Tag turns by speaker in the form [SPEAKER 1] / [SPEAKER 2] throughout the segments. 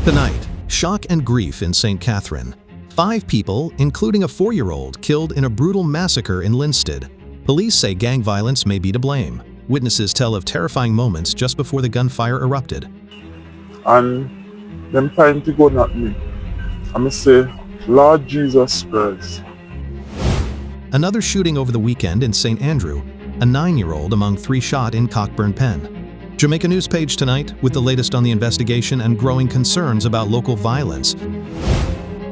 [SPEAKER 1] Tonight, shock and grief in St. Catherine. 5 people, including a 4-year-old, killed in a brutal massacre in Linstead. Police say gang violence may be to blame. Witnesses tell of terrifying moments just before the gunfire erupted.
[SPEAKER 2] And them trying to go at me. I say, Lord Jesus Christ.
[SPEAKER 1] Another shooting over the weekend in St. Andrew, a 9-year-old among 3 shot in Cockburn Pen. Jamaica News Page tonight with the latest on the investigation and growing concerns about local violence.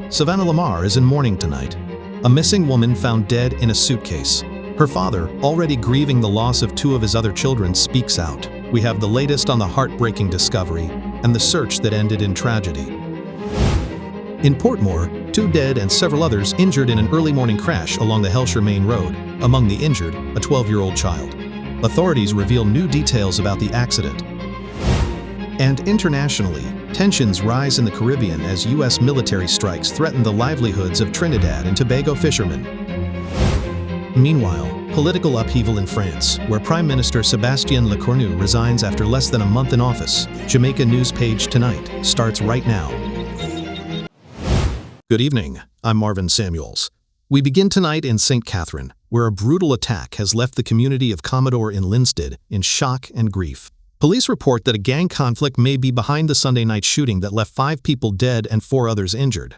[SPEAKER 1] Savannah Lamar is in mourning tonight. A missing woman found dead in a suitcase. Her father, already grieving the loss of 2 of his other children, speaks out. We have the latest on the heartbreaking discovery and the search that ended in tragedy. In Portmore, 2 dead and several others injured in an early morning crash along the Hellshire Main Road. Among the injured, a 12-year-old child. Authorities reveal new details about the accident. And internationally, tensions rise in the Caribbean as U.S. military strikes threaten the livelihoods of Trinidad and Tobago fishermen. Meanwhile, political upheaval in France, where Prime Minister Sébastien Lecornu resigns after less than a month in office. Jamaica News Page tonight starts right now. Good evening, I'm Marvin Samuels. We begin tonight in St. Catherine, where a brutal attack has left the community of Commodore in Linstead in shock and grief. Police report that a gang conflict may be behind the Sunday night shooting that left 5 people dead and 4 others injured.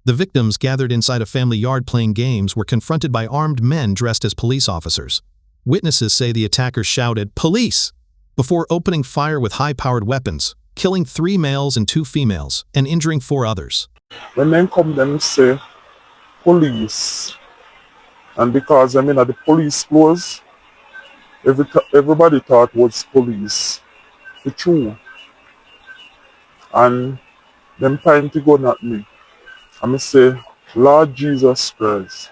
[SPEAKER 1] The victims, gathered inside a family yard playing games, were confronted by armed men dressed as police officers. Witnesses say the attackers shouted, "Police!" before opening fire with high-powered weapons, killing 3 males and 2 females, and injuring 4 others.
[SPEAKER 2] When they come, them say, police. And because I'm in at the police clothes, everybody thought was police. The truth. And them trying to go at me. I say, Lord Jesus Christ.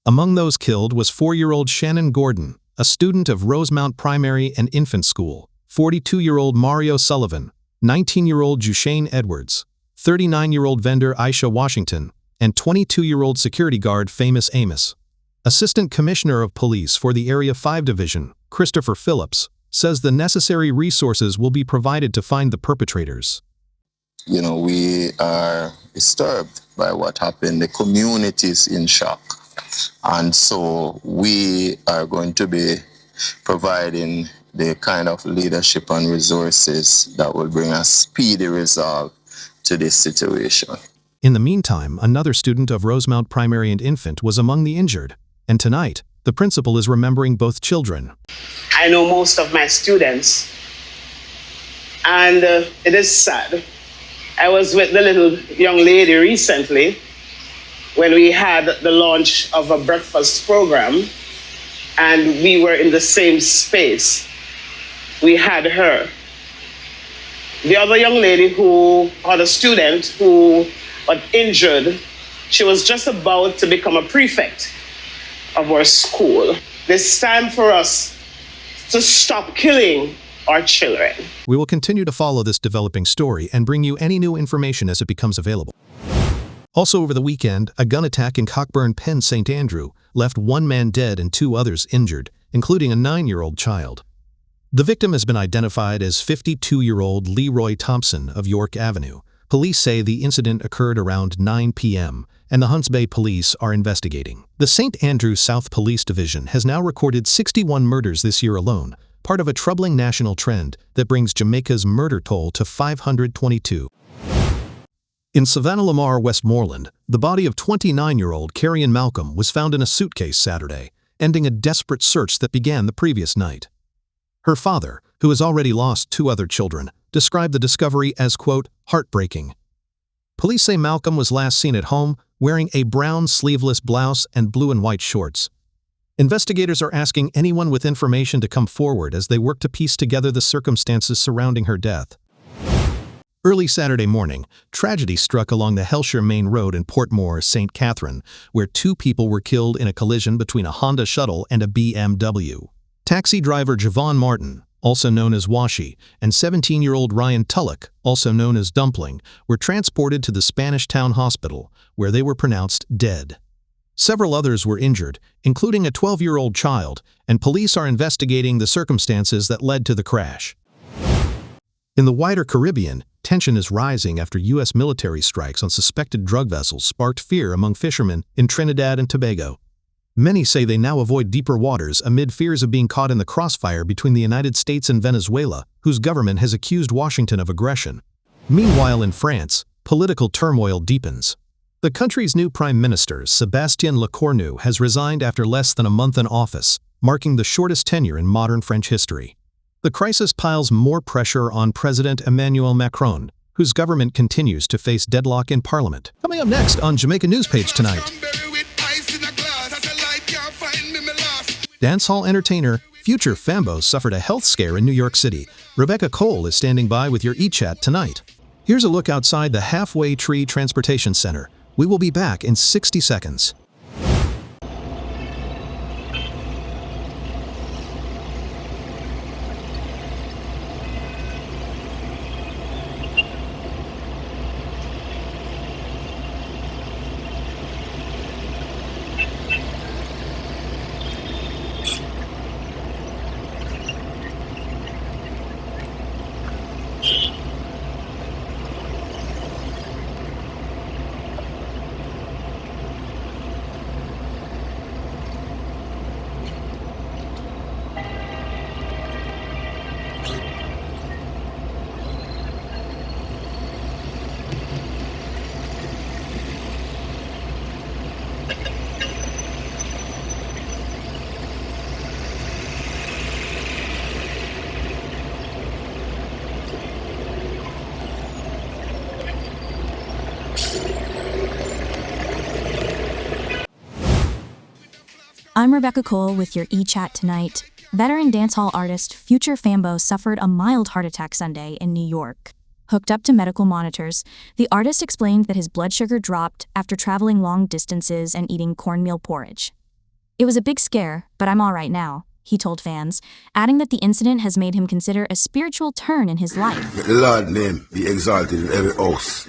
[SPEAKER 1] Among those killed was 4-year-old Shannon Gordon, a student of Rosemount Primary and Infant School, 42-year-old Mario Sullivan, 19-year-old Jushane Edwards, 39-year-old vendor Aisha Washington, and 22-year-old security guard Famous Amos. Assistant Commissioner of Police for the Area 5 Division, Christopher Phillips, says the necessary resources will be provided to find the perpetrators.
[SPEAKER 3] We are disturbed by what happened. The community is in shock. And so we are going to be providing the kind of leadership and resources that will bring a speedy resolve to this situation.
[SPEAKER 1] In the meantime, another student of Rosemount Primary and Infant was among the injured. And tonight, the principal is remembering both children.
[SPEAKER 4] I know most of my students, and it is sad. I was with the little young lady recently when we had the launch of a breakfast program, and we were in the same space. We had her. The other young lady who had a student who got injured, she was just about to become a prefect of our school. It's time for us to stop killing our children.
[SPEAKER 1] We will continue to follow this developing story and bring you any new information as it becomes available. Also over the weekend, a gun attack in Cockburn Pen, St. Andrew, left 1 man dead and 2 others injured, including a 9-year-old child. The victim has been identified as 52-year-old Leroy Thompson of York Avenue. Police say the incident occurred around 9 p.m., and the Hunts Bay Police are investigating. The St. Andrew South Police Division has now recorded 61 murders this year alone, part of a troubling national trend that brings Jamaica's murder toll to 522. In Savannah Lamar, Westmoreland, the body of 29-year-old Carrion Malcolm was found in a suitcase Saturday, ending a desperate search that began the previous night. Her father, who has already lost 2 other children, described the discovery as, quote, heartbreaking. Police say Malcolm was last seen at home wearing a brown sleeveless blouse and blue and white shorts. Investigators are asking anyone with information to come forward as they work to piece together the circumstances surrounding her death. Early Saturday morning, tragedy struck along the Hellshire Main Road in Portmore, St. Catherine, where 2 people were killed in a collision between a Honda Shuttle and a BMW. Taxi driver Javon Martin, also known as Washi, and 17-year-old Ryan Tulloch, also known as Dumpling, were transported to the Spanish Town Hospital, where they were pronounced dead. Several others were injured, including a 12-year-old child, and police are investigating the circumstances that led to the crash. In the wider Caribbean, tension is rising after U.S. military strikes on suspected drug vessels sparked fear among fishermen in Trinidad and Tobago. Many say they now avoid deeper waters amid fears of being caught in the crossfire between the United States and Venezuela, whose government has accused Washington of aggression. Meanwhile in France, political turmoil deepens. The country's new Prime Minister, Sébastien Lecornu, has resigned after less than a month in office, marking the shortest tenure in modern French history. The crisis piles more pressure on President Emmanuel Macron, whose government continues to face deadlock in Parliament. Coming up next on Jamaica News Page tonight. Dancehall entertainer, future Fambo suffered a health scare in New York City. Rebecca Cole is standing by with your e-chat tonight. Here's a look outside the Halfway Tree Transportation Center. We will be back in 60 seconds.
[SPEAKER 5] I'm Rebecca Cole with your e-chat tonight. Veteran dancehall artist Future Fambo suffered a mild heart attack Sunday in New York. Hooked up to medical monitors, the artist explained that his blood sugar dropped after traveling long distances and eating cornmeal porridge. "It was a big scare, but I'm all right now," he told fans, adding that the incident has made him consider a spiritual turn in his life.
[SPEAKER 6] May the Lord's name be exalted in every house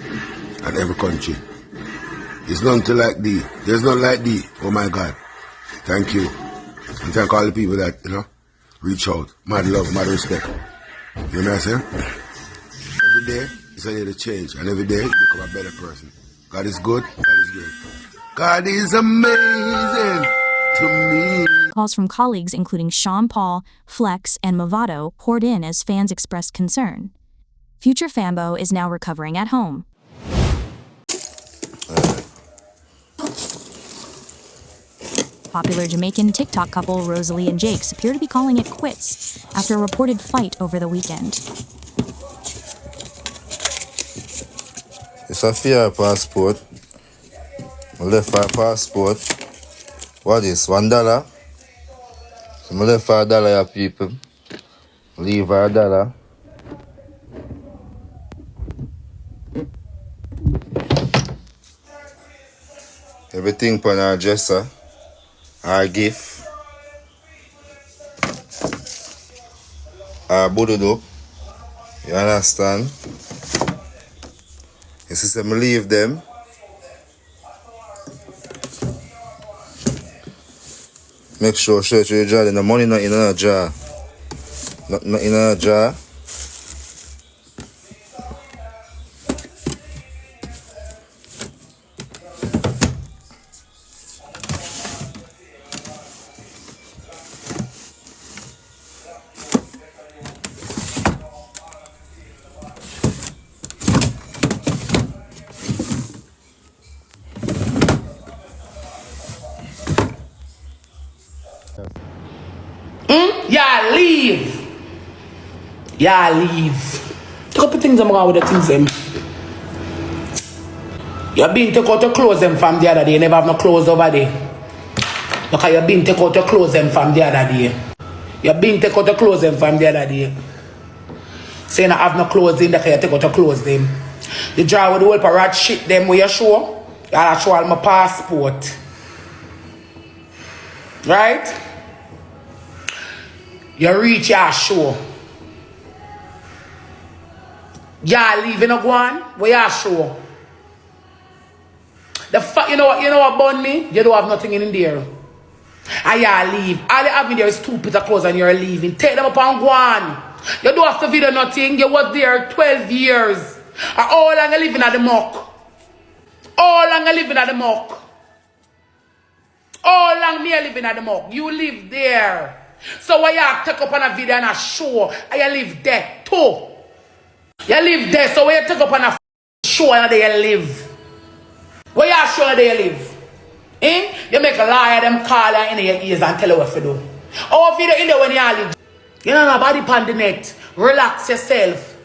[SPEAKER 6] and every country. There's none to like thee. There's none like thee, oh my God. Thank you. And thank all the people that, reach out. Mad love, mad respect. You know what I'm saying? Every day is a day to change. And every day you become a better person. God is good. God is great. God is amazing to me.
[SPEAKER 5] Calls from colleagues including Sean Paul, Flex, and Movado poured in as fans expressed concern. Future Fambo is now recovering at home. Popular Jamaican TikTok couple Rosealee and Jakes appear to be calling it quits after a reported fight over the weekend.
[SPEAKER 7] It's a fair passport. I left for a passport. What is $1? So I left for $1, people. Leave for $1. Everything on our dresser. Our gift, our bududu, you understand? You see, me leave them. Make sure you jar, the money not in a jar. Not in a jar.
[SPEAKER 8] Yeah, leave. Yeah, leave. Take up the things I'm going with the things them. You been take out your clothes them from the other day. You never have no clothes over there. Look how you been take out your clothes them from the other day. You been take out your clothes them from the other day. So you not have no clothes in there, you take out your clothes them. The drawer with the whole parrot shit them where you show. I'll show all my passport. Right? You reach your show. Y'all leaving a go on? Where you show? The fuck, you know what bun me? You don't have nothing in there. And y'all leave. All you have in there is 2 pieces of clothes and you're leaving. Take them up and go on. You do have to video nothing. You was there 12 years. And how long you living at the muck? How long you living at the muck? How long me living at the muck? You live there. So why you take up on a video and a show and you live there too? You live there, so why you take up on a show and there you live? Where you show there you live? You make a liar, them call you in your ears and tell you what to do. Oh, if you do in there when you live, you know nobody on the net. Relax yourself.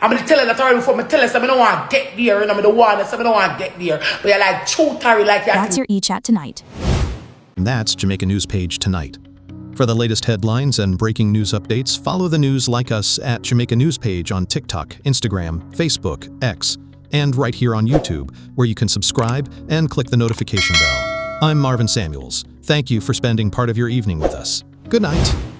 [SPEAKER 8] I'm going to tell you that already before. I tell you I don't want to get there. And I'm the one that I don't want to get there. But you're like chutary like that.
[SPEAKER 5] That's your e-chat tonight.
[SPEAKER 1] And that's Jamaica News Page tonight. For the latest headlines and breaking news updates, follow the news like us at Jamaica News Page on TikTok, Instagram, Facebook, X, and right here on YouTube, where you can subscribe and click the notification bell. I'm Marvin Samuels. Thank you for spending part of your evening with us. Good night.